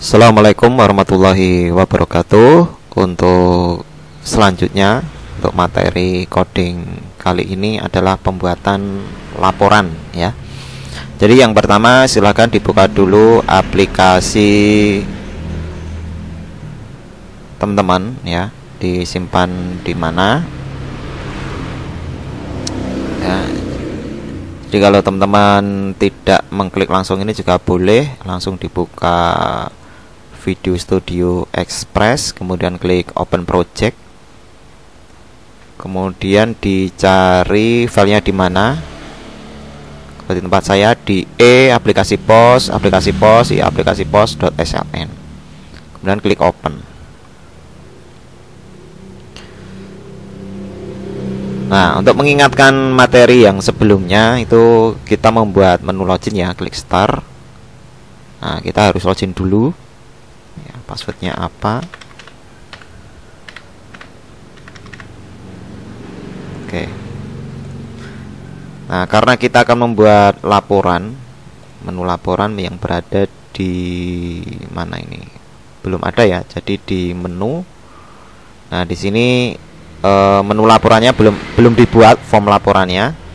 Assalamualaikum warahmatullahi wabarakatuh. Untuk selanjutnya, untuk materi coding kali ini adalah pembuatan laporan ya. Jadi yang pertama silakan dibuka dulu aplikasi teman-teman ya, disimpan di mana ya. Jadi kalau teman-teman tidak mengklik langsung ini juga boleh, langsung dibuka Video Studio Express, kemudian klik Open Project, kemudian dicari filenya di mana. Seperti tempat saya di aplikasi pos, aplikasi pos.sln, kemudian klik Open. Nah, untuk mengingatkan materi yang sebelumnya itu kita membuat menu login ya, klik Start. Nah, kita harus login dulu. Ya, passwordnya apa? Oke. Nah, karena kita akan membuat laporan, menu laporan yang berada di mana ini? Belum ada ya. Jadi di menu. Nah, di sini menu laporannya belum dibuat, form laporannya.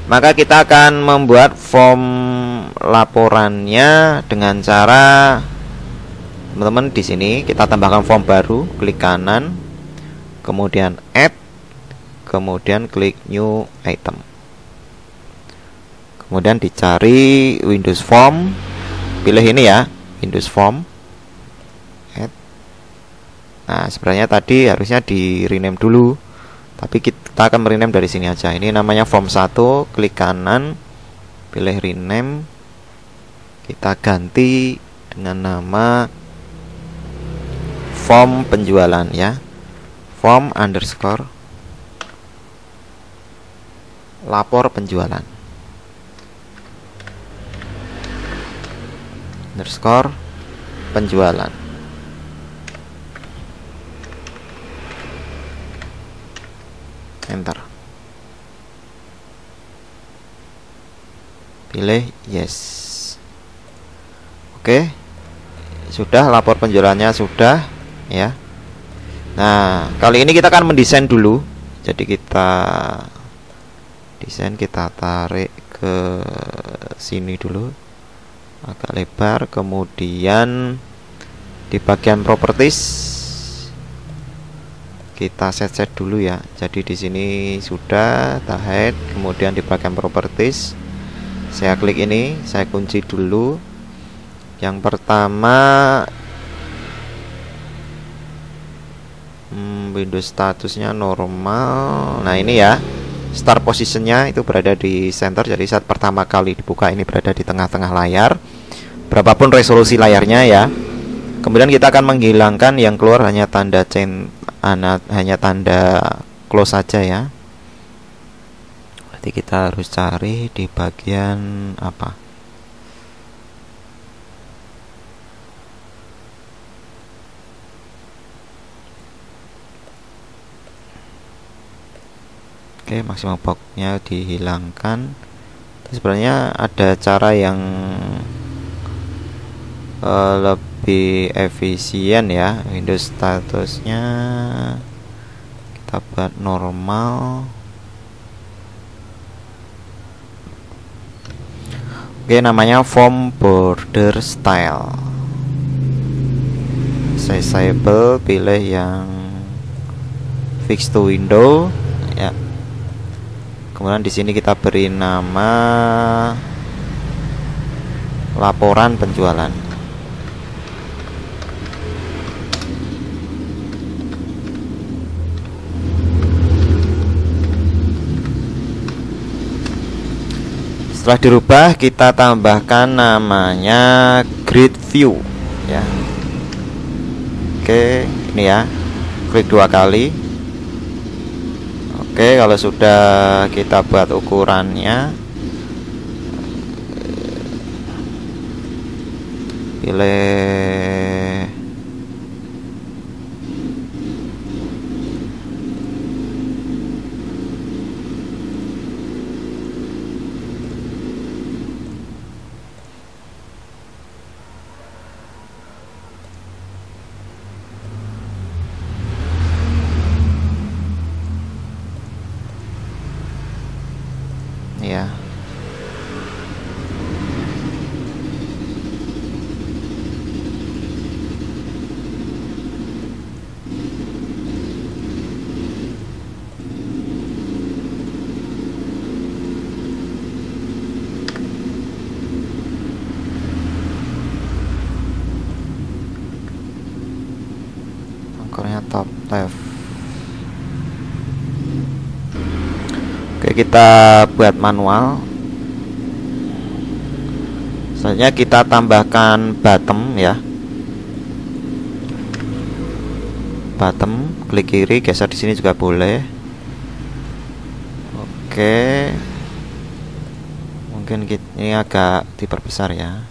Maka kita akan membuat form laporannya dengan cara teman-teman di sini kita tambahkan form baru, klik kanan, kemudian add, kemudian klik new item. Kemudian dicari Windows Form, pilih ini ya, Windows Form. Nah, sebenarnya tadi harusnya di rename dulu, tapi kita akan merename dari sini aja. Ini namanya form 1, klik kanan, pilih rename, kita ganti dengan nama form penjualan ya, form underscore lapor penjualan underscore penjualan. Enter. Pilih yes. Oke. Sudah, lapor penjualannya sudah ya. Nah, kali ini kita akan mendesain dulu. Jadi kita desain, kita tarik ke sini dulu agak lebar, kemudian di bagian properties kita set dulu ya. Jadi di sini sudah hide, kemudian di bagian properties saya klik ini, saya kunci dulu. Yang pertama Windows statusnya normal. Nah, ini ya, start positionnya itu berada di center. Jadi saat pertama kali dibuka ini berada di tengah-tengah layar, berapapun resolusi layarnya ya. Kemudian kita akan menghilangkan yang keluar hanya tanda hanya tanda close saja ya. Berarti kita harus cari di bagian apa? Oke, maksimum boxnya dihilangkan. Sebenarnya ada cara yang lebih efisien ya. Windows statusnya kita buat normal. Oke, namanya form border style. Sizeable, pilih yang fix to window ya. Kemudian di sini kita beri nama laporan penjualan. Setelah dirubah, kita tambahkan namanya grid view ya. Oke, ini ya, klik 2 kali. Oke, kalau sudah kita buat ukurannya, pilih top left. Oke, kita buat manual. Selanjutnya kita tambahkan bottom ya. Bottom, klik kiri, geser di sini juga boleh. Oke. Mungkin ini agak diperbesar ya.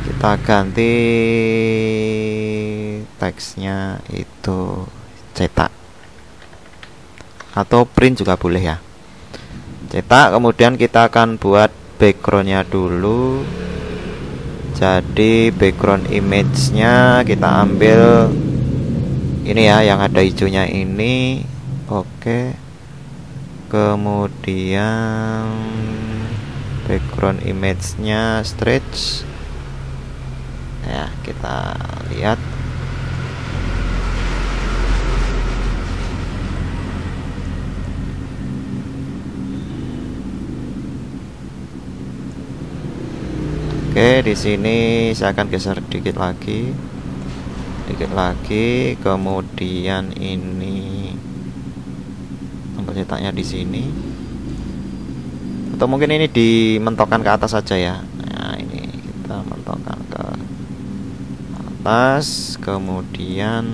Kita ganti teksnya itu cetak atau print juga boleh ya. Cetak, kemudian kita akan buat backgroundnya dulu. Jadi background image-nya kita ambil ini ya, yang ada hijaunya ini. Oke. Kemudian background image-nya stretch. Ya, kita lihat. Oke, di sini saya akan geser dikit lagi, kemudian ini tombol cetaknya di sini, atau mungkin ini dimentokkan ke atas saja ya. Nah, ini kita mentokkan ke atas, kemudian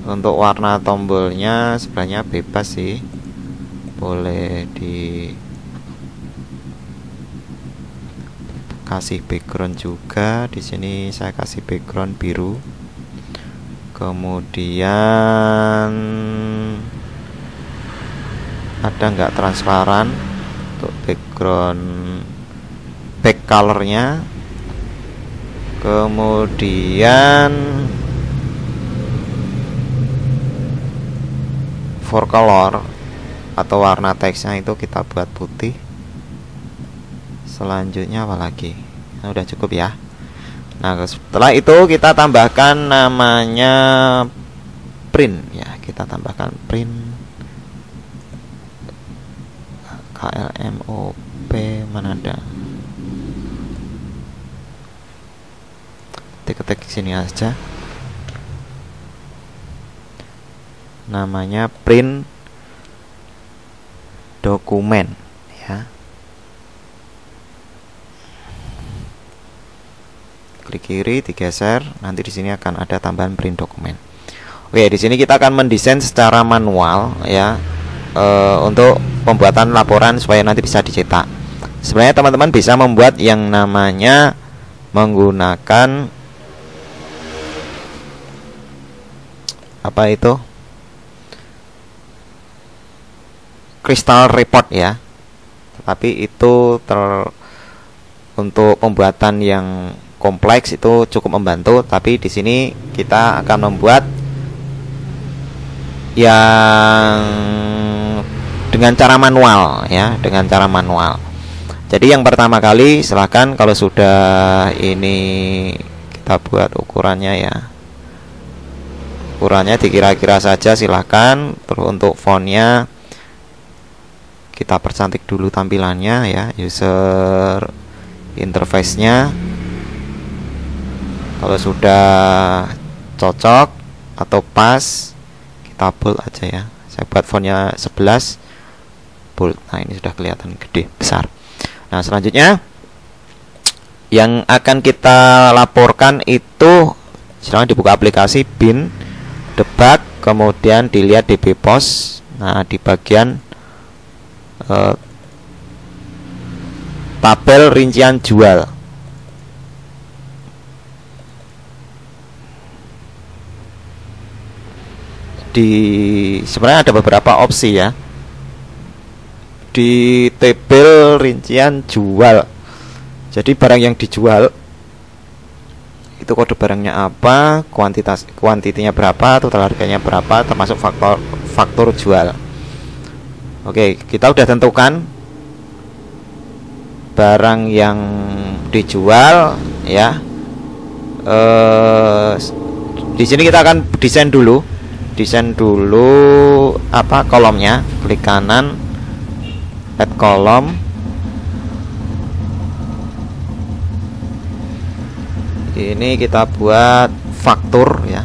untuk warna tombolnya sebenarnya bebas sih, boleh kasih background juga. Di sini saya kasih background biru. Kemudian ada nggak transparan untuk background, back colornya. Kemudian for color atau warna teksnya itu kita buat putih. Selanjutnya apa lagi? Nah, udah cukup ya. Nah, setelah itu kita tambahkan namanya print ya. Kita tambahkan print KLMOP, mana ada? Ketik sini aja. Namanya print dokumen ya. Klik kiri, digeser, nanti di sini akan ada tambahan print dokumen. Oke, di sini kita akan mendesain secara manual ya, untuk pembuatan laporan supaya nanti bisa dicetak. Sebenarnya teman-teman bisa membuat yang namanya menggunakan apa itu, crystal report ya. Tapi itu untuk pembuatan yang kompleks itu cukup membantu, tapi di sini kita akan membuat yang dengan cara manual ya, dengan cara manual. Jadi yang pertama kali silahkan kalau sudah ini kita buat ukurannya ya. Ukurannya dikira-kira saja silahkan. Terus untuk fontnya kita percantik dulu tampilannya ya, user interface-nya. Kalau sudah cocok atau pas, kita bold aja ya. Saya buat fontnya 11 bold. Nah, ini sudah kelihatan gede, besar. Nah, selanjutnya yang akan kita laporkan itu silahkan dibuka aplikasi bin, debug, kemudian dilihat DB Pos. Nah, di bagian tabel rincian jual. Sebenarnya ada beberapa opsi ya di tabel rincian jual. Jadi barang yang dijual itu kode barangnya apa, kuantitinya berapa, total harganya berapa, termasuk faktur jual. Oke, kita udah tentukan barang yang dijual ya. Di sini kita akan desain dulu apa kolomnya. Klik kanan, add kolom. Ini kita buat faktur ya.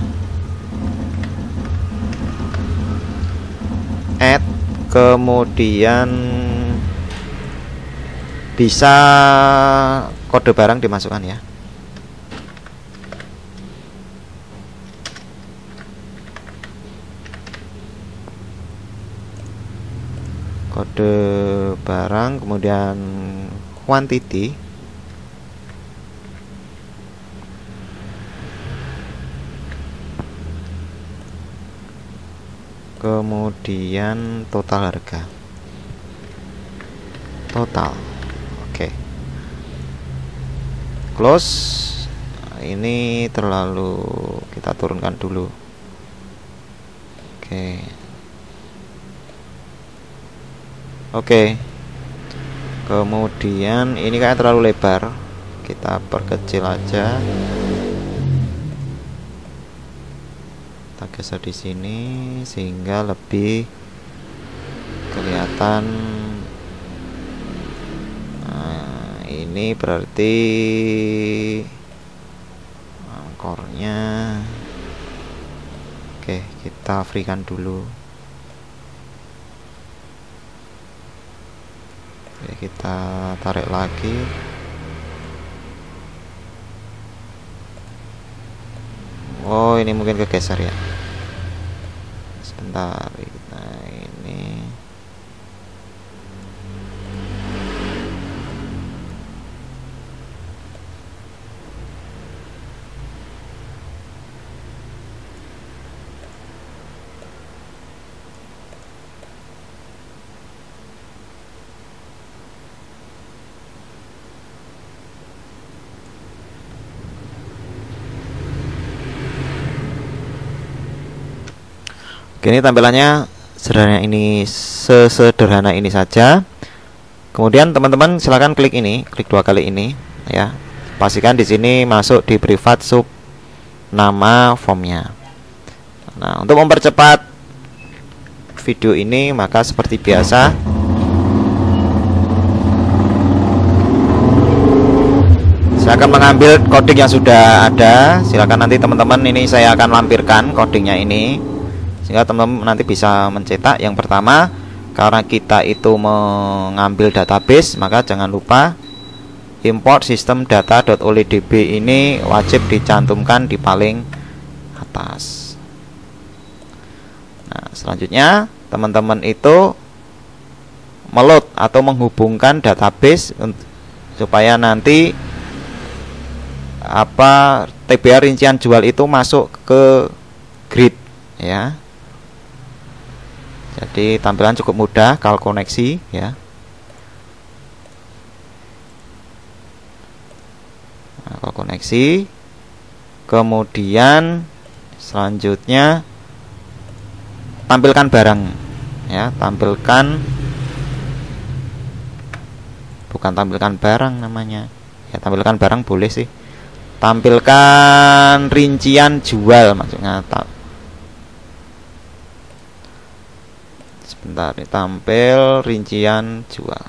Add, kemudian bisa kode barang dimasukkan ya. Kode barang, kemudian quantity, kemudian total harga, total. Oke. Close. Ini terlalu, kita turunkan dulu. Oke. Kemudian ini kayak terlalu lebar, kita perkecil aja. Kita geser di sini sehingga lebih kelihatan. Nah, ini berarti angkornya. Oke, kita freekan dulu. Oke, kita tarik lagi. Oh, ini mungkin kegeser ya. Sebentar. Nah, ini Ini tampilannya sesederhana ini saja. Kemudian teman-teman silakan klik ini, klik 2 kali ini ya. Pastikan di sini masuk di privat sub nama formnya. Nah, untuk mempercepat video ini maka seperti biasa saya akan mengambil coding yang sudah ada. Silakan nanti teman-teman, ini saya akan lampirkan codingnya ini sehingga teman-teman nanti bisa mencetak. Yang pertama, karena kita itu mengambil database, maka jangan lupa import system data.olydb ini wajib dicantumkan di paling atas. Nah, selanjutnya teman-teman itu meload atau menghubungkan database supaya nanti TBA rincian jual itu masuk ke grid ya. Jadi tampilan cukup mudah, kal koneksi ya. Nah, kal koneksi. Kemudian selanjutnya tampilkan barang ya, bukan tampilkan barang namanya. Ya, tampilkan barang boleh sih. Tampilkan rincian jual maksudnya. Sebentar, tampil rincian jual.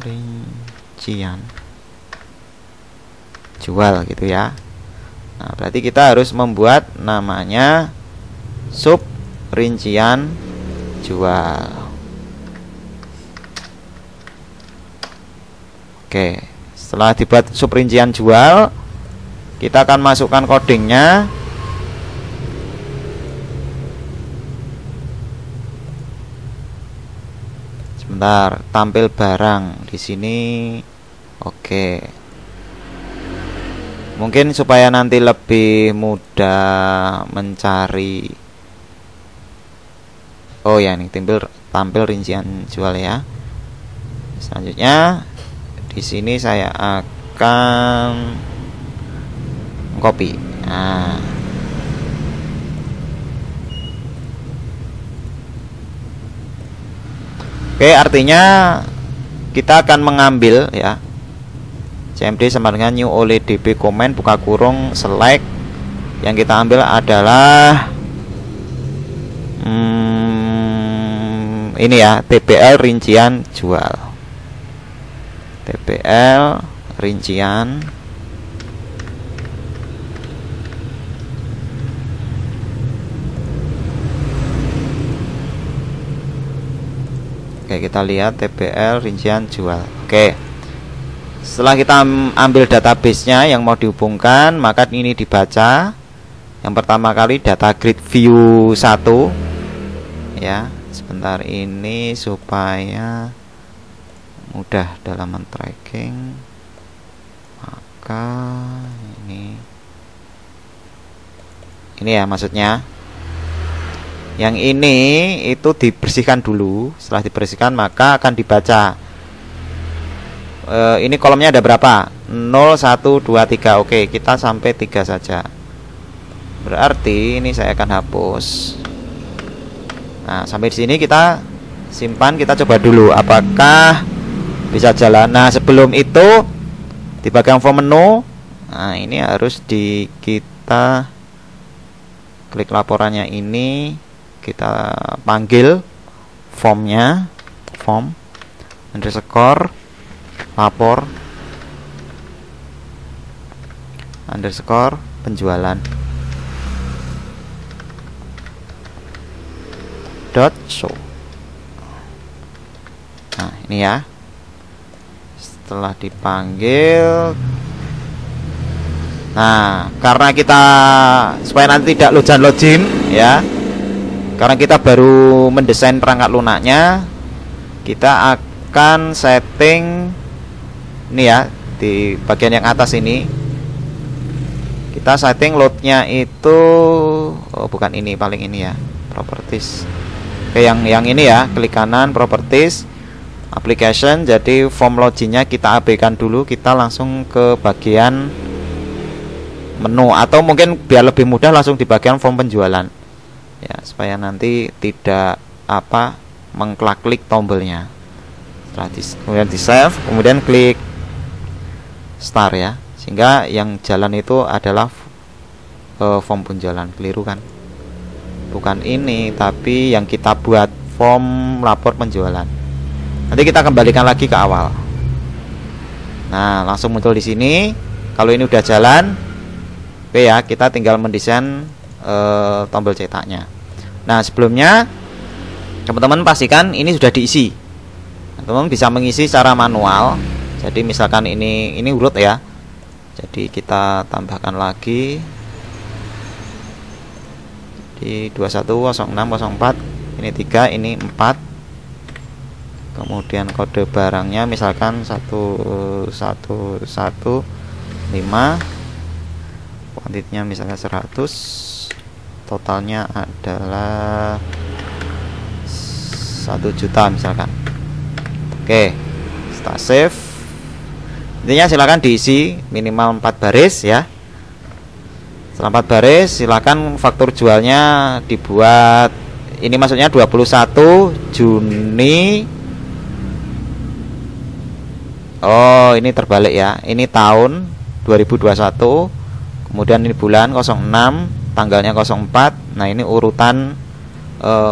Rincian jual gitu ya. Nah, berarti kita harus membuat namanya sub rincian jual. Oke, setelah dibuat sub rincian jual, kita akan masukkan codingnya. Sebentar, tampil barang di sini. Oke. Mungkin supaya nanti lebih mudah mencari. Oh ya, ini tampil rincian jual ya. Selanjutnya di sini saya akan copy. Nah, oke, artinya kita akan mengambil ya, cmd sama dengan new olydb comment buka kurung select. Yang kita ambil adalah ini ya, TBL rincian jual. TBL rincian Oke, kita lihat TBL rincian jual. Oke, setelah kita ambil database-nya yang mau dihubungkan, maka ini dibaca. Yang pertama kali data grid view 1 ya. Sebentar ini supaya mudah dalam men-tracking, maka ini ya maksudnya. Yang ini itu dibersihkan dulu. Setelah dibersihkan maka akan dibaca. Ini kolomnya ada berapa? 0, 1, 2, 3. Oke, kita sampai 3 saja. Berarti ini saya akan hapus. Nah, sampai di sini kita simpan, kita coba dulu apakah bisa jalan. Nah, sebelum itu di bagian form menu, nah ini harus kita klik laporannya ini, kita panggil formnya, form underscore lapor underscore penjualan dot show. Nah ini ya, setelah dipanggil, nah karena kita supaya nanti tidak login ya, karena kita baru mendesain perangkat lunaknya, kita akan setting ini ya, di bagian yang atas ini kita setting loadnya itu, oh bukan ini, paling ini ya, properties. Oke, yang ini ya, klik kanan properties application. Jadi form loginnya kita abaikan dulu, kita langsung ke bagian menu, atau mungkin biar lebih mudah langsung di bagian form penjualan ya, supaya nanti tidak mengklik tombolnya. Setelah kemudian di save, kemudian klik start ya, sehingga yang jalan itu adalah form penjualan. Keliru kan, bukan ini, tapi yang kita buat form lapor penjualan. Nanti kita kembalikan lagi ke awal. Nah, langsung muncul di sini. Kalau ini udah jalan, oke ya, kita tinggal mendesain tombol cetaknya. Nah, sebelumnya teman-teman pastikan ini sudah diisi. Teman-teman bisa mengisi secara manual. Jadi misalkan ini urut ya. Jadi kita tambahkan lagi di 210604, ini 3, ini 4. Kemudian kode barangnya misalkan 1115, kuantitinya misalnya 100, totalnya adalah 1 juta misalkan. Oke, setelah save, intinya silakan diisi minimal 4 baris ya. Setelah 4 baris, silakan faktur jualnya dibuat, ini maksudnya 21 Juni. Oh, ini terbalik ya. Ini tahun 2021. Kemudian ini bulan 06, tanggalnya 04. Nah, ini urutan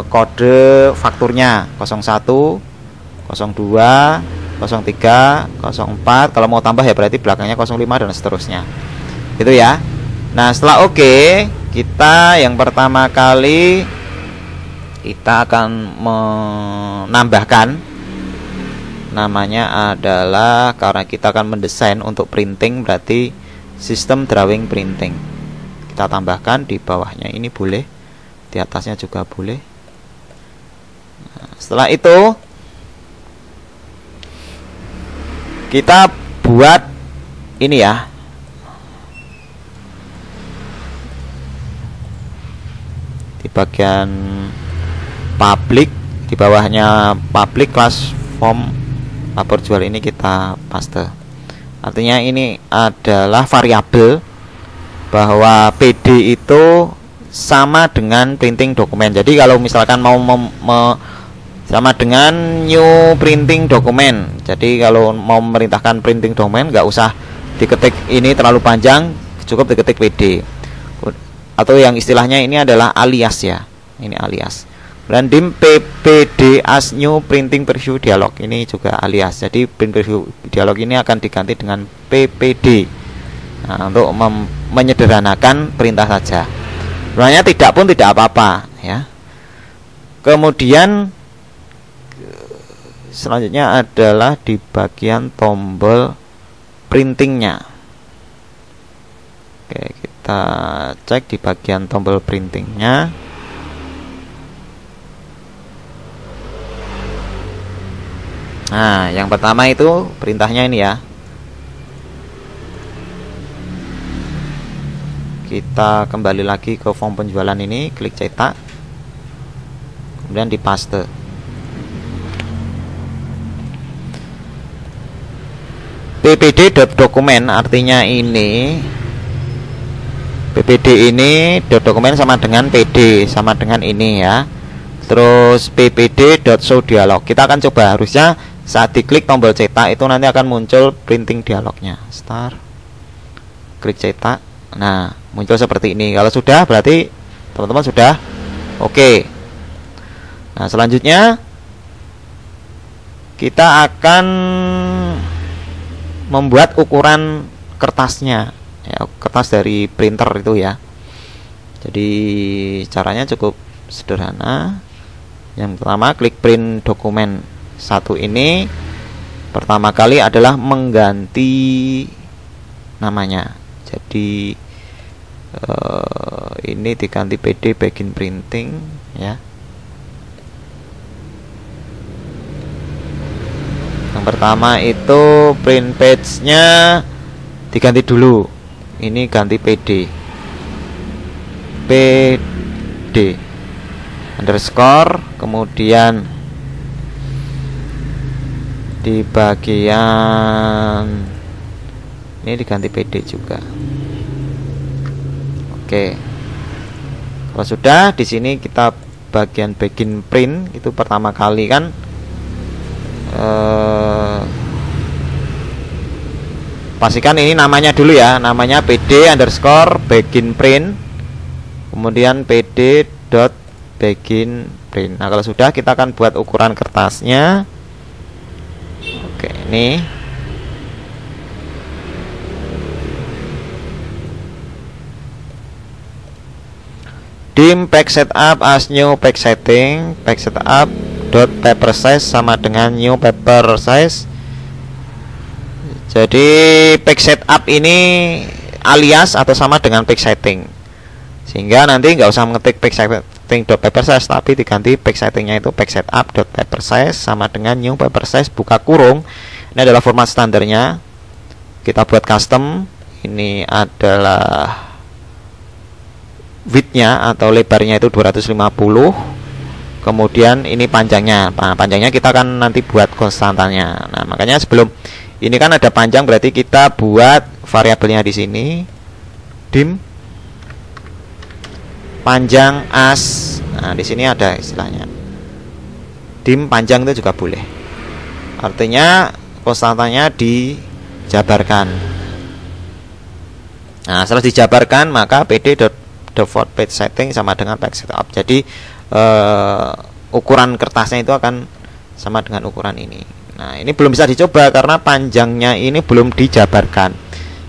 kode fakturnya 01, 02, 03, 04. Kalau mau tambah ya berarti belakangnya 05 dan seterusnya. Gitu ya. Nah, setelah oke, kita yang pertama kali kita akan menambahkan, namanya adalah, karena kita akan mendesain untuk printing, berarti sistem drawing printing. Kita tambahkan di bawahnya ini boleh, di atasnya juga boleh. Nah, setelah itu kita buat ini ya, di bagian public, di bawahnya public class form lapor jual ini kita paste. Artinya ini adalah variabel bahwa PD itu sama dengan printing dokumen. Jadi kalau misalkan mau sama dengan new printing dokumen. Jadi kalau mau memerintahkan printing dokumen, nggak usah diketik ini terlalu panjang, cukup diketik PD. Atau yang istilahnya ini adalah alias ya. Ini alias. Kemudian PPD as new printing preview dialog, ini juga alias. Jadi print preview dialog ini akan diganti dengan PPD. Nah, untuk menyederhanakan perintah saja. Sebenarnya tidak pun tidak apa-apa ya. Kemudian selanjutnya adalah di bagian tombol printingnya. Oke, kita cek di bagian tombol printingnya. Nah, yang pertama itu perintahnya ini ya. Kita kembali lagi ke form penjualan ini, klik cetak, kemudian di paste. ppd.dokumen artinya ini, ppd ini .dokumen sama dengan pd, sama dengan ini ya. Terus ppd.show dialog. Kita akan coba, harusnya saat diklik tombol cetak itu nanti akan muncul printing dialognya. Start, klik cetak. Nah, muncul seperti ini. Kalau sudah berarti teman-teman sudah oke. Nah, selanjutnya kita akan membuat ukuran kertasnya ya, kertas dari printer itu ya. Jadi caranya cukup sederhana. Yang pertama, klik print dokumen 1 ini. Pertama kali adalah mengganti namanya. Jadi ini diganti PD begin printing ya. Yang pertama itu print page-nya diganti dulu. Ini ganti PD underscore, kemudian di bagian ini diganti PD juga. Oke. Kalau sudah, di sini kita bagian begin print itu pertama kali kan pastikan ini namanya dulu ya, namanya PD underscore begin print, kemudian PD dot begin print. Nah, kalau sudah, kita akan buat ukuran kertasnya. Oke, ini dim pack setup as new pack setting, pack setup dot paper size sama dengan new paper size. Jadi pack setup ini alias atau sama dengan pack setting, sehingga nanti nggak usah mengetik pack setting dot paper size, tapi diganti pack settingnya itu pack setup dot paper size sama dengan new paper size buka kurung. Ini adalah format standarnya. Kita buat custom. Ini adalah width-nya atau lebarnya itu 250. Kemudian ini panjangnya. Nah, panjangnya kita akan nanti buat konstantanya. Nah, makanya sebelum ini kan ada panjang, berarti kita buat variabelnya di sini. Dim panjang as. Nah, di sini ada istilahnya. Dim panjang itu juga boleh. Artinya konstantanya dijabarkan. Nah, setelah dijabarkan maka pd.default page setting sama dengan pack setup. Jadi ukuran kertasnya itu akan sama dengan ukuran ini. Nah, ini belum bisa dicoba karena panjangnya ini belum dijabarkan.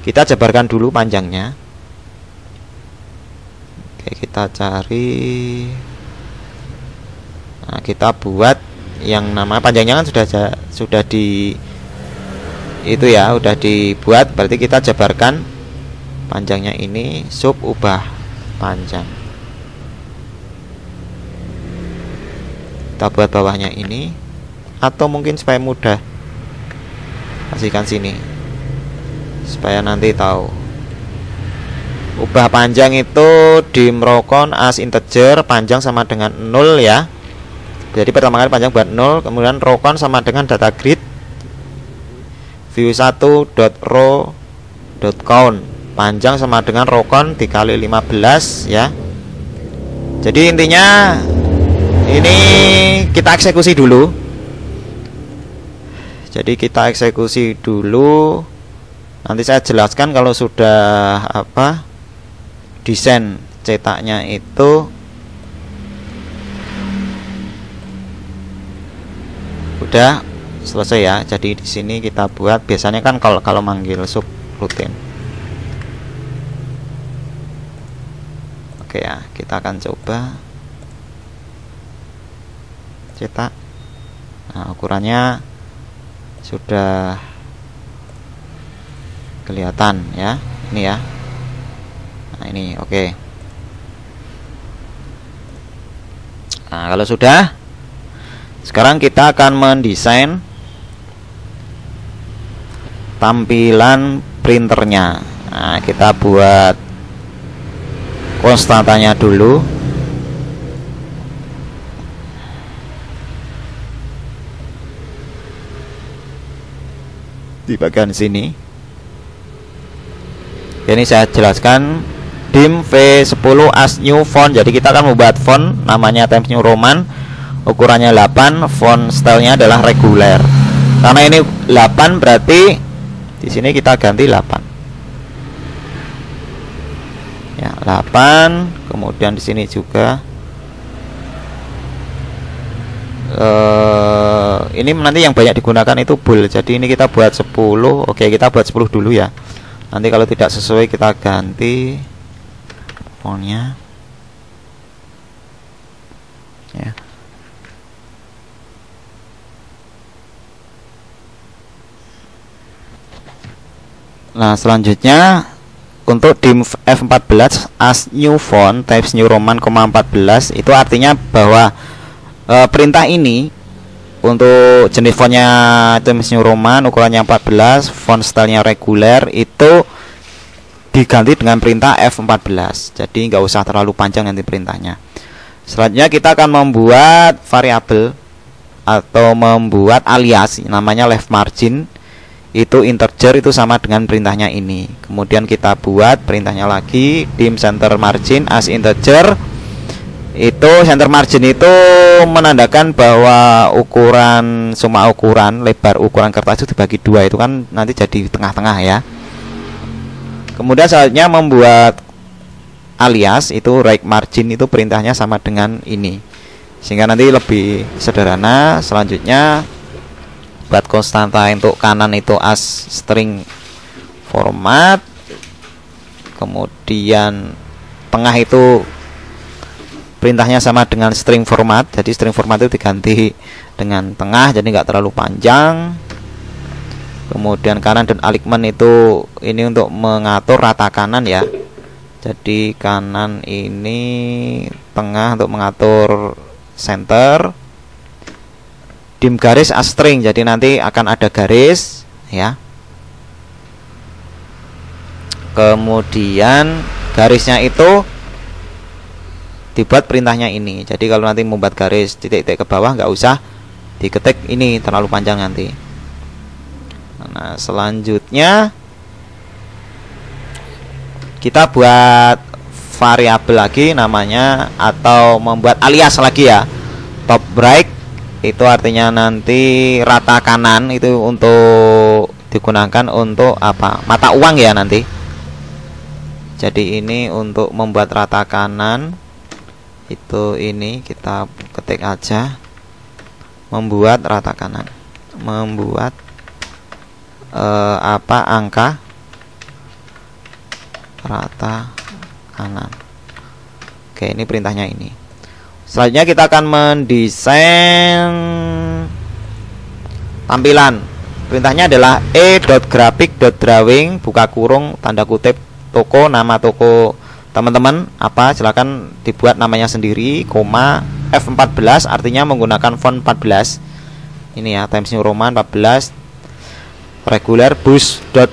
Kita jabarkan dulu panjangnya. Oke, kita cari. Nah, kita buat yang nama panjangnya kan sudah di itu ya, udah dibuat, berarti kita jabarkan panjangnya ini sub ubah panjang. Kita buat bawahnya ini, atau mungkin supaya mudah kasihkan sini supaya nanti tahu. Ubah panjang itu dim rokon as integer, panjang sama dengan 0 ya. Jadi pertama kali panjang buat 0, kemudian rokon sama dengan data grid view1.row.count, panjang sama dengan rokon dikali 15 ya. Jadi intinya ini kita eksekusi dulu. Jadi kita eksekusi dulu. Nanti saya jelaskan kalau sudah desain cetaknya itu udah selesai ya. Jadi di sini kita buat, biasanya kan kalau manggil sub rutin. Oke ya, kita akan coba cetak. Nah, ukurannya sudah kelihatan ya, ini ya. Nah, ini oke. Nah, kalau sudah, sekarang kita akan mendesain tampilan printernya. Nah, kita buat konstantanya dulu. Di bagian sini. Ini saya jelaskan dim V10 as new font. Jadi kita akan membuat font namanya Times New Roman, ukurannya 8, font stylenya adalah reguler. Karena ini 8 berarti di sini kita ganti 8. Ya, 8. Kemudian di sini juga ini nanti yang banyak digunakan itu bold. Jadi ini kita buat 10. Oke, kita buat 10 dulu ya. Nanti kalau tidak sesuai kita ganti fontnya ya. Nah, selanjutnya untuk dim F14 as new font Times New Roman, 14 itu artinya bahwa perintah ini untuk jenis fontnya Times New Roman, ukurannya 14, font stylenya reguler, itu diganti dengan perintah F14. Jadi nggak usah terlalu panjang nanti perintahnya. Selanjutnya kita akan membuat variabel atau membuat alias namanya left margin. Itu integer, itu sama dengan perintahnya ini. Kemudian kita buat perintahnya lagi dim center margin as integer. Itu center margin itu menandakan bahwa ukuran semua ukuran lebar ukuran kertas itu dibagi 2, itu kan nanti jadi tengah-tengah ya. Kemudian selanjutnya membuat alias itu right margin, itu perintahnya sama dengan ini sehingga nanti lebih sederhana. Selanjutnya buat konstanta untuk kanan itu as string format, kemudian tengah itu perintahnya sama dengan string format. Jadi string format itu diganti dengan tengah, jadi nggak terlalu panjang. Kemudian kanan dan alignment itu ini untuk mengatur rata kanan ya. Jadi kanan ini, tengah untuk mengatur center. Dim garis as string, jadi nanti akan ada garis ya. Kemudian garisnya itu dibuat perintahnya ini. Jadi kalau nanti membuat garis titik-titik ke bawah nggak usah diketik, ini terlalu panjang nanti. Nah, selanjutnya kita buat variabel lagi namanya, atau membuat alias lagi ya, top right. Itu artinya nanti rata kanan itu untuk digunakan untuk apa? Mata uang ya nanti. Jadi ini untuk membuat rata kanan. Itu ini kita ketik aja, membuat rata kanan, membuat angka rata kanan. Oke, ini perintahnya ini. Selanjutnya kita akan mendesain tampilan. Perintahnya adalah e.graphic.drawing buka kurung tanda kutip toko, nama toko teman-teman apa, silakan dibuat namanya sendiri, koma F14 artinya menggunakan font 14. Ini ya, Times New Roman 14. Regular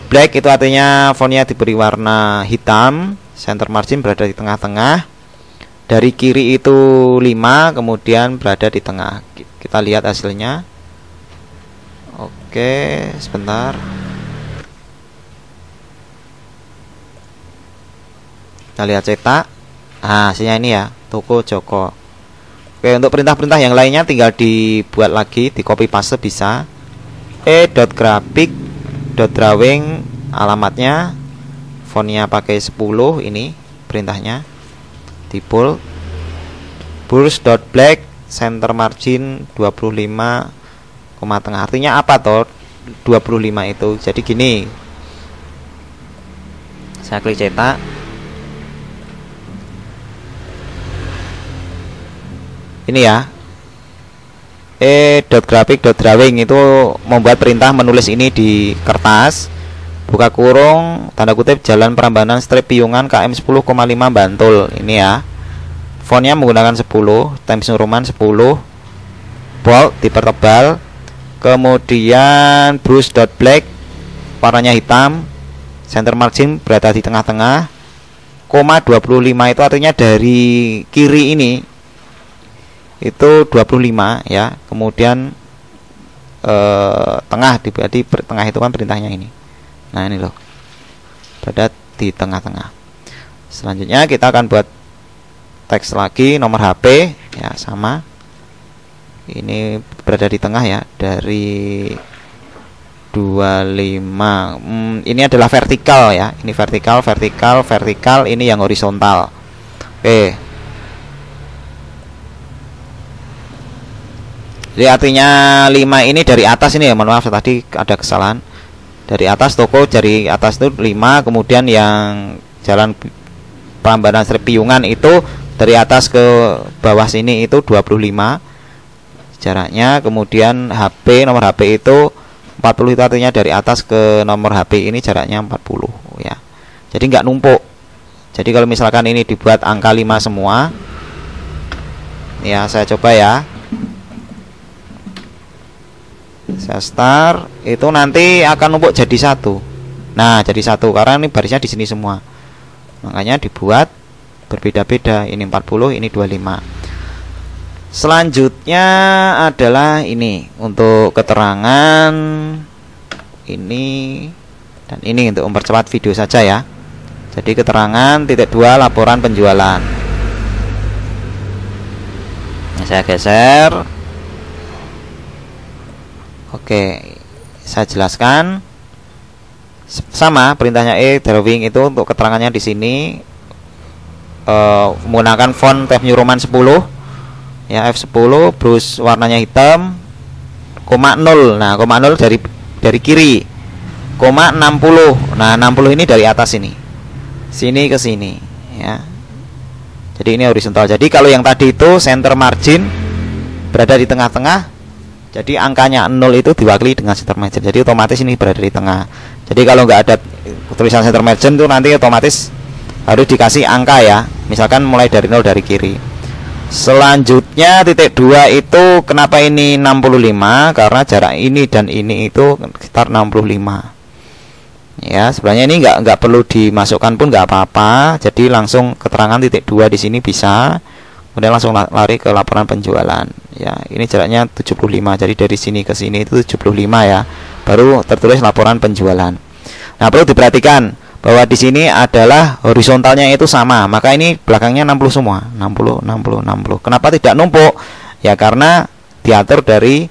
black itu artinya fontnya diberi warna hitam, center margin berada di tengah-tengah. Dari kiri itu 5, kemudian berada di tengah. Kita lihat hasilnya. Oke, sebentar. Kita lihat cetak. Nah, hasilnya ini ya, toko Joko. Oke, untuk perintah-perintah yang lainnya tinggal dibuat lagi, di copy paste bisa. e.graphic.drawing alamatnya, fontnya pakai 10, ini perintahnya. Di bold. Black center margin 25, tengah. Artinya apa toh 25 itu? Jadi gini. Saya klik cetak. Ini ya, .graphic.drawing itu membuat perintah menulis ini di kertas. Buka kurung, tanda kutip, Jalan Prambanan Strip Piungan KM 10,5 Bantul. Ini ya. Fontnya menggunakan 10, Times New Roman 10, bold dipertebal. Kemudian brush dot black, warnanya hitam. Center margin berada di tengah-tengah. Koma 25 itu artinya dari kiri ini itu 25 ya. Kemudian tengah, berarti tengah itu kan perintahnya ini. Nah ini loh, berada di tengah-tengah. Selanjutnya kita akan buat teks lagi, nomor HP ya sama. Ini berada di tengah ya, dari 25. Ini adalah vertikal ya. Ini vertikal, ini yang horizontal. Oke. Jadi artinya 5 ini dari atas ini ya, mohon maaf tadi ada kesalahan. Dari atas toko, dari atas itu 5, kemudian yang Jalan Prambanan Strip Piungan itu dari atas ke bawah sini itu 25 jaraknya. Kemudian HP, nomor HP itu 40, itu artinya dari atas ke nomor HP ini jaraknya 40 ya. Jadi nggak numpuk. Jadi kalau misalkan ini dibuat angka 5 semua ya, saya coba ya. Saya start, itu nanti akan numpuk jadi 1. Nah, jadi 1 karena ini barisnya di sini semua. Makanya dibuat berbeda-beda. Ini 40, ini 25. Selanjutnya adalah ini untuk keterangan ini dan ini untuk mempercepat video saja ya. Jadi keterangan titik 2 laporan penjualan. Nah, saya geser. Oke, saya jelaskan. Sama perintahnya drawing itu untuk keterangannya di sini menggunakan font Times New Roman 10 ya, F10, brush warnanya hitam, koma 0. Nah, koma 0 dari kiri. Koma 60. Nah, 60 ini dari atas ini. Sini ke sini ya. Jadi ini horizontal. Jadi kalau yang tadi itu center margin berada di tengah-tengah. Jadi angkanya 0 itu diwakili dengan center margin. Jadi otomatis ini berada di tengah. Jadi kalau nggak ada tulisan center margin itu nanti otomatis harus dikasih angka ya. Misalkan mulai dari 0 dari kiri. Selanjutnya titik 2 itu kenapa ini 65? Karena jarak ini dan ini itu sekitar 65. Ya, sebenarnya ini nggak perlu dimasukkan pun nggak apa-apa. Jadi langsung keterangan titik 2 di sini bisa. Kemudian langsung lari ke laporan penjualan. Ya, ini jaraknya 75. Jadi dari sini ke sini itu 75 ya. Baru tertulis laporan penjualan. Nah, perlu diperhatikan bahwa di sini adalah horizontalnya itu sama. Maka ini belakangnya 60 semua. 60, 60, 60. Kenapa tidak numpuk? Ya karena diatur dari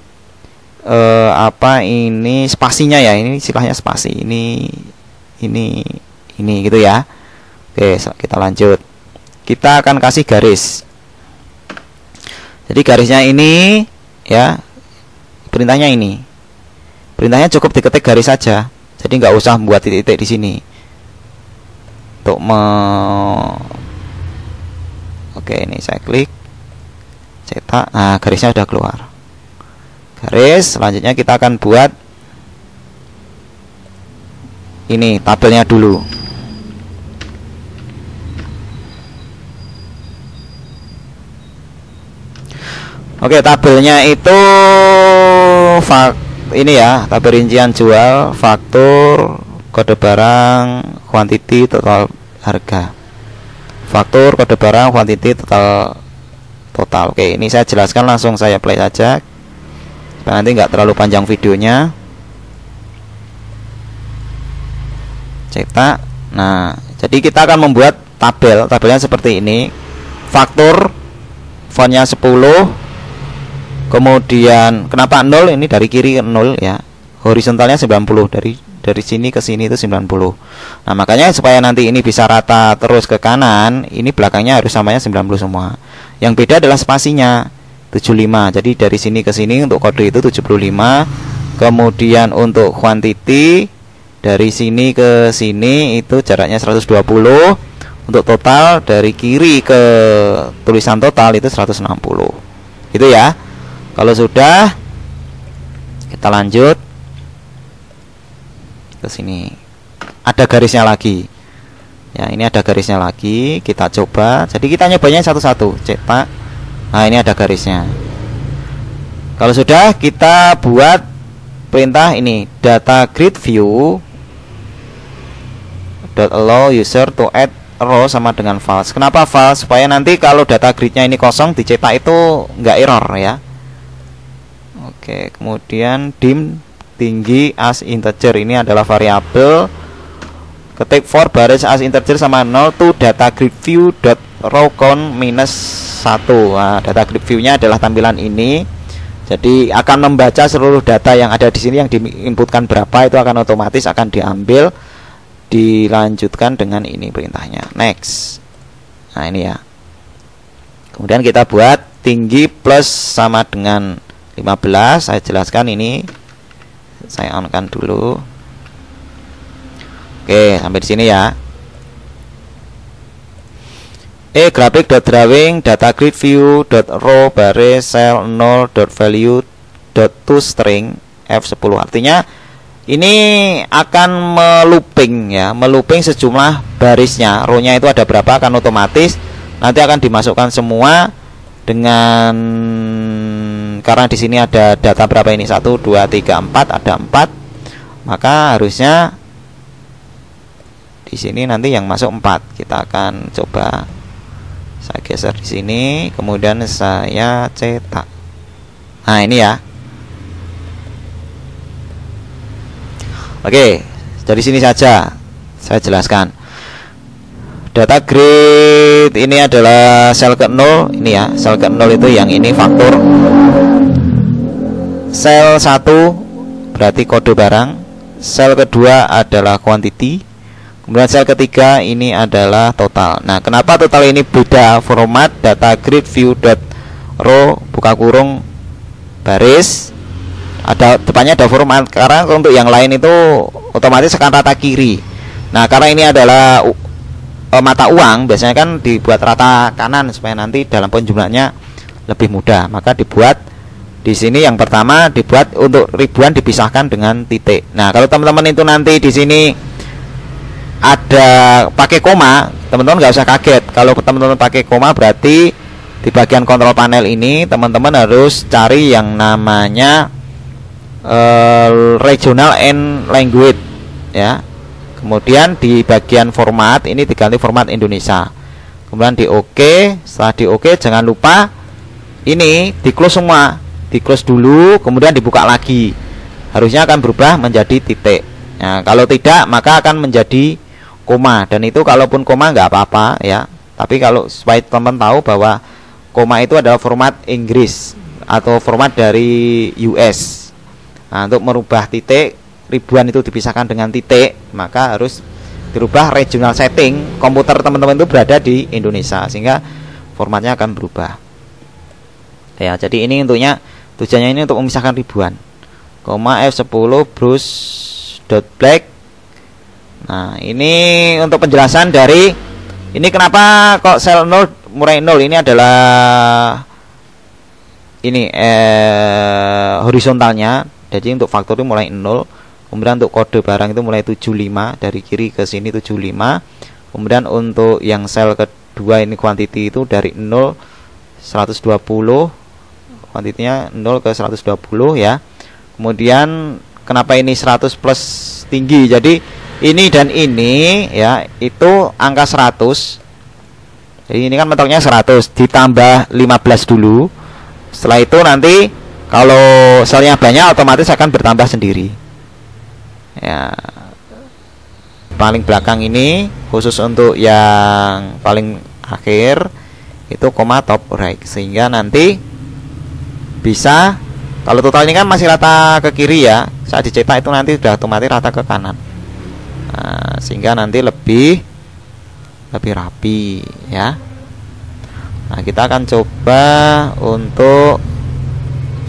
ini spasinya ya. Ini istilahnya spasi. Ini gitu ya. Oke, kita lanjut. Kita akan kasih garis. Jadi garisnya ini ya, perintahnya ini. Perintahnya cukup diketik garis saja. Jadi nggak usah membuat titik-titik di sini. Untuk Oke, ini saya klik, cetak. Nah, garisnya sudah keluar. Garis. Selanjutnya kita akan buat ini tabelnya dulu. Oke, tabelnya itu ini ya, tabel rincian jual, faktur, kode barang, quantity, total harga. Faktur, kode barang, quantity, total. Oke, ini saya jelaskan, langsung saya play saja supaya nanti nggak terlalu panjang videonya. Cetak. Nah, jadi kita akan membuat tabelnya seperti ini. Faktur, fontnya 10. Kemudian kenapa 0? Ini dari kiri ke 0 ya. Horizontalnya 90, dari sini ke sini itu 90. Nah, makanya supaya nanti ini bisa rata terus ke kanan, ini belakangnya harus samanya 90 semua. Yang beda adalah spasinya 75. Jadi dari sini ke sini untuk kode itu 75. Kemudian untuk quantity dari sini ke sini itu jaraknya 120. Untuk total dari kiri ke tulisan total itu 160. Gitu ya. Kalau sudah, kita lanjut ke sini. Ada garisnya lagi. Ya, ini ada garisnya lagi. Kita coba. Jadi kita nyobanya satu-satu. Cetak. Nah, ini ada garisnya. Kalau sudah, kita buat perintah ini, data grid view .allow user to add row sama dengan false. Kenapa false? Supaya nanti kalau data gridnya ini kosong, dicetak itu nggak error ya. Oke, kemudian dim tinggi as integer, ini adalah variabel. Ketik for baris as integer sama 0 to data grid view dot row count minus 1. Nah, data grid view-nya adalah tampilan ini. Jadi akan membaca seluruh data yang ada di sini, yang diinputkan berapa itu akan otomatis akan diambil, dilanjutkan dengan ini perintahnya next. Nah, ini ya. Kemudian kita buat tinggi plus sama dengan 15. Saya jelaskan ini. Saya on-kan dulu. Oke, sampai di sini ya. Graphic.drawing data grid view .row baris cell 0.value.toString F10. Artinya ini akan melooping ya, melooping sejumlah barisnya. Row-nya itu ada berapa, akan otomatis nanti akan dimasukkan semua dengan, karena di sini ada data berapa ini, 1 2 3 4, ada 4. Maka harusnya di sini nanti yang masuk 4. Kita akan coba, saya geser di sini, kemudian saya cetak. Nah, ini ya. Oke, dari sini saja saya jelaskan. Data grid ini adalah sel ke-0, ini ya, sel ke-0 itu yang ini faktur. Sel 1 berarti kode barang, sel kedua adalah quantity, kemudian sel ketiga ini adalah total. Nah, kenapa total ini beda format? Data grid view .row buka kurung baris, ada depannya ada format, karena untuk yang lain itu otomatis akan rata kiri. Nah, karena ini adalah mata uang, biasanya kan dibuat rata kanan supaya nanti dalam penjumlahannya lebih mudah. Maka dibuat di sini yang pertama, dibuat untuk ribuan dipisahkan dengan titik. Nah, kalau teman-teman itu nanti di sini ada pakai koma, teman-teman nggak usah kaget. Kalau teman-teman pakai koma, berarti di bagian kontrol panel ini teman-teman harus cari yang namanya regional and language ya. Kemudian di bagian format ini diganti format Indonesia. Kemudian di OK. Setelah di OK, jangan lupa ini di close semua, di close dulu, kemudian dibuka lagi. Harusnya akan berubah menjadi titik. Nah, kalau tidak maka akan menjadi koma, dan itu kalaupun koma nggak apa-apa ya. Tapi kalau supaya teman-teman tahu bahwa koma itu adalah format Inggris atau format dari US. Nah, untuk merubah titik, ribuan itu dipisahkan dengan titik, maka harus dirubah regional setting. Komputer teman-teman itu berada di Indonesia, sehingga formatnya akan berubah. Ya, jadi ini tujuannya ini untuk memisahkan ribuan. Koma F10 brush dot black. Nah, ini untuk penjelasan dari ini kenapa kok sel 0 mulai 0. Ini adalah ini horizontalnya. Jadi untuk faktor itu mulai 0. Kemudian untuk kode barang itu mulai 75, dari kiri ke sini 75. Kemudian untuk yang sel kedua ini quantity itu dari 0 120, kuantitinya 0 ke 120 ya. Kemudian kenapa ini 100 plus tinggi? Jadi ini dan ini ya, itu angka 100. Jadi ini kan mentoknya 100 ditambah 15 dulu. Setelah itu nanti kalau selnya banyak otomatis akan bertambah sendiri. Ya, paling belakang ini khusus untuk yang paling akhir itu koma top right, sehingga nanti bisa, kalau total ini kan masih rata ke kiri ya, saat dicetak itu nanti sudah otomatis rata ke kanan. Nah, sehingga nanti lebih rapi ya. Nah, kita akan coba untuk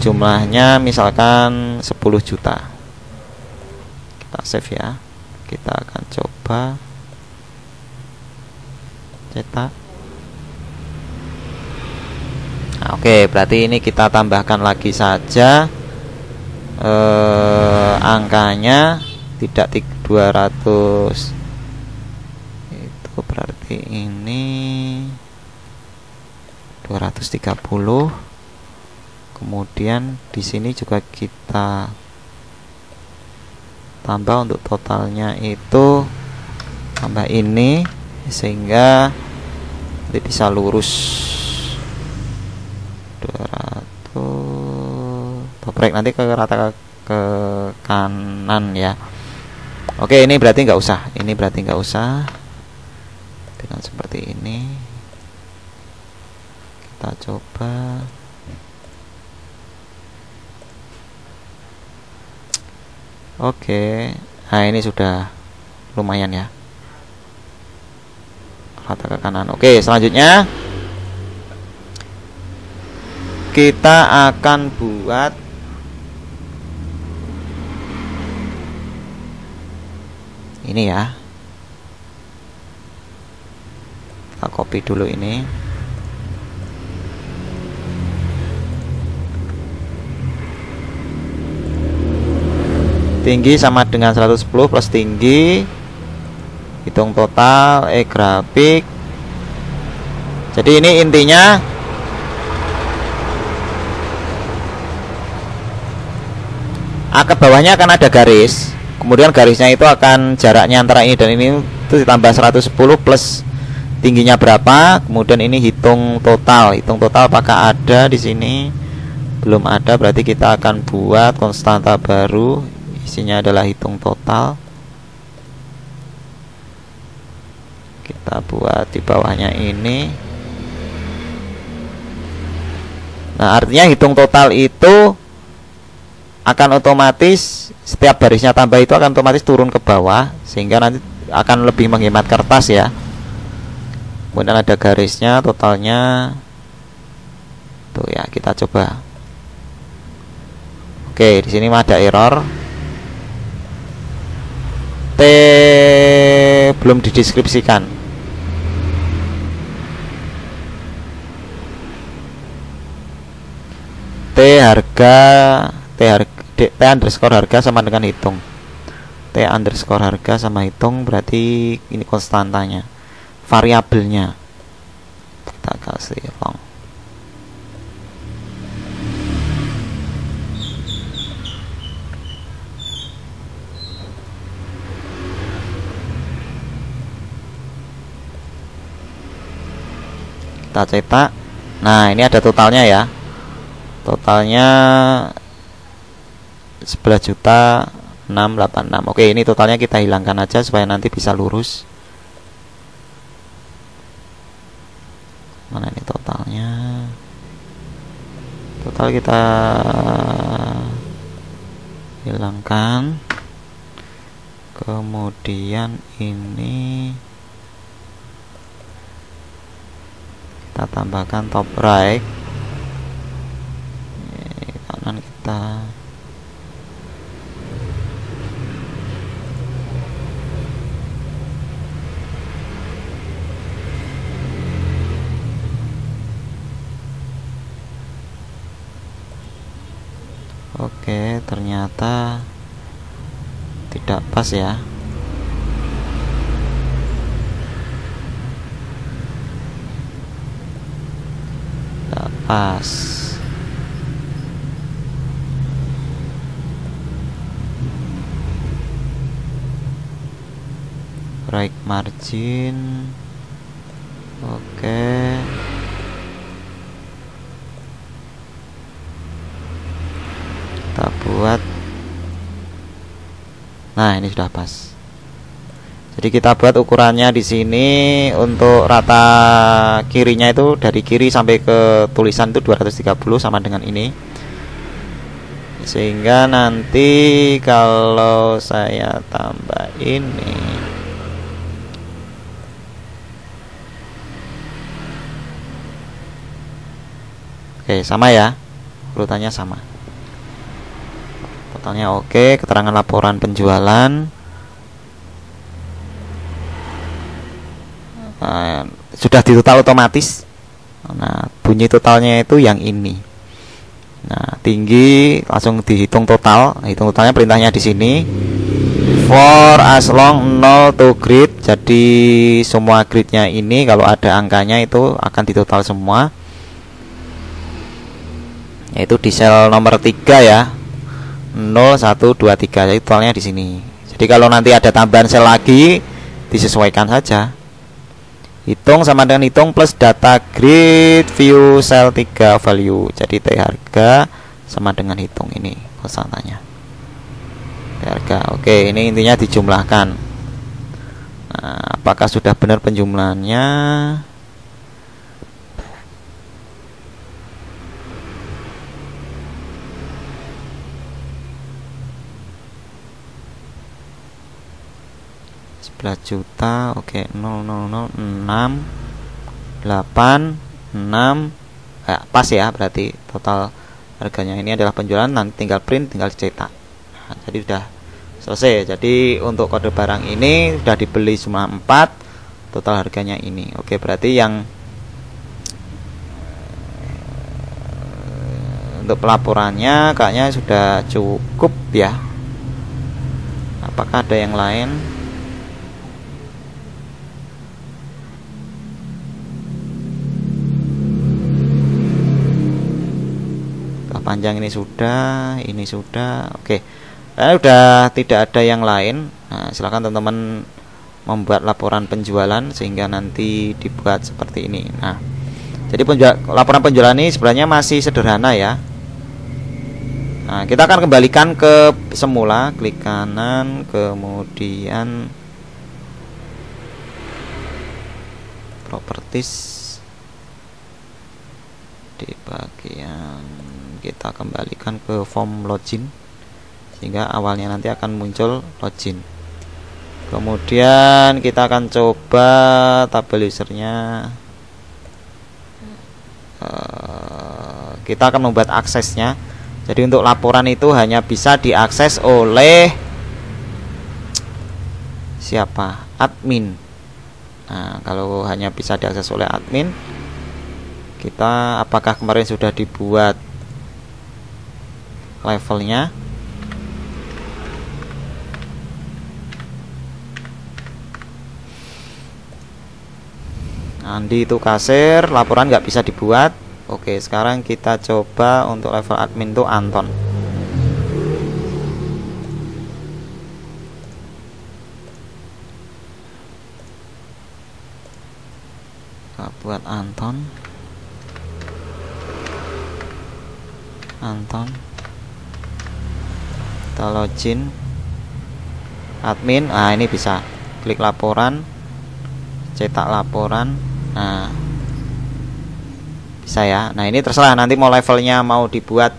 jumlahnya misalkan 10 juta. Kita save ya. Kita akan coba cetak. Nah, oke, berarti ini kita tambahkan lagi saja angkanya, tidak 200. Itu berarti ini 230. Kemudian di sini juga kita tambah untuk totalnya itu tambah ini, sehingga nanti bisa lurus 200. Toprek nanti ke rata ke kanan ya. Oke, ini berarti nggak usah. Ini berarti nggak usah. Dengan seperti ini kita coba. Oke, nah ini sudah lumayan ya, rata ke kanan. Oke, selanjutnya kita akan buat ini ya. Kita copy dulu ini. Tinggi sama dengan 110 plus tinggi, hitung total, grafik. Jadi ini intinya ke bawahnya akan ada garis, kemudian garisnya itu akan jaraknya antara ini dan ini itu ditambah 110 plus tingginya berapa, kemudian ini hitung total. Hitung total apakah ada di sini? Belum ada, berarti kita akan buat konstanta baru. Isinya adalah hitung total. Kita buat di bawahnya ini. Nah, artinya hitung total itu akan otomatis setiap barisnya tambah itu akan otomatis turun ke bawah, sehingga nanti akan lebih menghemat kertas ya. Kemudian ada garisnya, totalnya. Tuh ya, kita coba. Oke, di sini ada error. T belum dideskripsikan. T underscore harga sama dengan hitung. T underscore harga sama hitung, berarti ini konstantanya, variabelnya. Kita kasih long. Kita cetak. Nah, ini ada totalnya ya. Totalnya 11.686. Oke, ini totalnya kita hilangkan aja supaya nanti bisa lurus. Mana ini totalnya? Total kita hilangkan. Kemudian ini kita tambahkan top right, kanan kita oke, ternyata tidak pas ya. Pas. Right margin. Oke. Kita buat. Nah, ini sudah pas. Jadi kita buat ukurannya di sini untuk rata kirinya itu dari kiri sampai ke tulisan itu 230 sama dengan ini. Sehingga nanti kalau saya tambah ini, oke, sama ya. Urutannya sama. Totalnya oke, keterangan laporan penjualan. Sudah ditotal otomatis. Nah, bunyi totalnya itu yang ini. Nah, tinggi langsung dihitung total. Hitung totalnya perintahnya di sini. For as long 0 to grid. Jadi semua gridnya ini kalau ada angkanya itu akan ditotal semua. Yaitu di sel nomor 3 ya. 0 1 2 3. Jadi totalnya di sini. Jadi kalau nanti ada tambahan sel lagi disesuaikan saja. Hitung sama dengan hitung plus data grid view sel 3 value. Jadi T harga sama dengan hitung ini konstantanya. T harga. Oke, ini intinya dijumlahkan. Nah, apakah sudah benar penjumlahannya? Juta, oke, 00006 8 6 pas ya, berarti total harganya ini adalah penjualan, nanti tinggal print, tinggal cetak. Nah, jadi sudah selesai. Jadi untuk kode barang ini sudah dibeli cuma 4, total harganya ini. Oke, berarti yang untuk pelaporannya kayaknya sudah cukup ya. Apakah ada yang lain? Panjang ini sudah, oke. Karena sudah tidak ada yang lain. Nah, silakan teman-teman membuat laporan penjualan sehingga nanti dibuat seperti ini. Nah, jadi laporan penjualan ini sebenarnya masih sederhana ya. Nah, kita akan kembalikan ke semula, klik kanan, kemudian properties, di bagian kita kembalikan ke form login sehingga awalnya nanti akan muncul login. Kemudian kita akan coba tabel usernya, kita akan membuat aksesnya. Jadi untuk laporan itu hanya bisa diakses oleh siapa? Admin. Nah, kalau hanya bisa diakses oleh admin, kita apakah kemarin sudah dibuat levelnya? Andi itu kasir, laporan nggak bisa dibuat. Oke, sekarang kita coba untuk level admin itu Anton. Kita buat Anton. Kita login admin. Nah, ini bisa klik laporan, cetak laporan. Nah, bisa ya. Nah, ini terserah nanti mau levelnya mau dibuat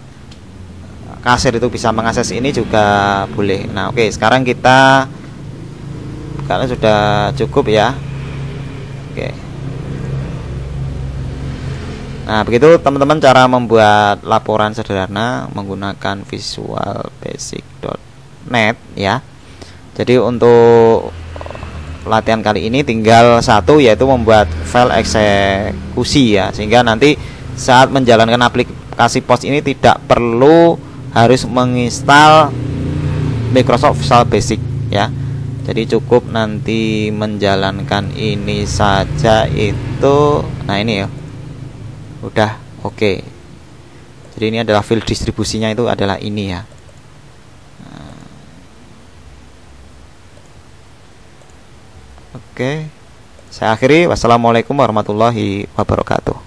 kasir itu bisa mengakses ini juga boleh. Nah, oke, sekarang kita karena sudah cukup ya. Oke. Nah, begitu teman-teman cara membuat laporan sederhana menggunakan visualbasic.net ya. Jadi untuk latihan kali ini tinggal satu, yaitu membuat file eksekusi ya, sehingga nanti saat menjalankan aplikasi POS ini tidak perlu harus menginstal Microsoft Visual Basic ya. Jadi cukup nanti menjalankan ini saja itu. Nah, ini ya. Udah oke. Jadi ini adalah file distribusinya itu adalah ini ya. Oke. Saya akhiri. Wassalamualaikum warahmatullahi wabarakatuh.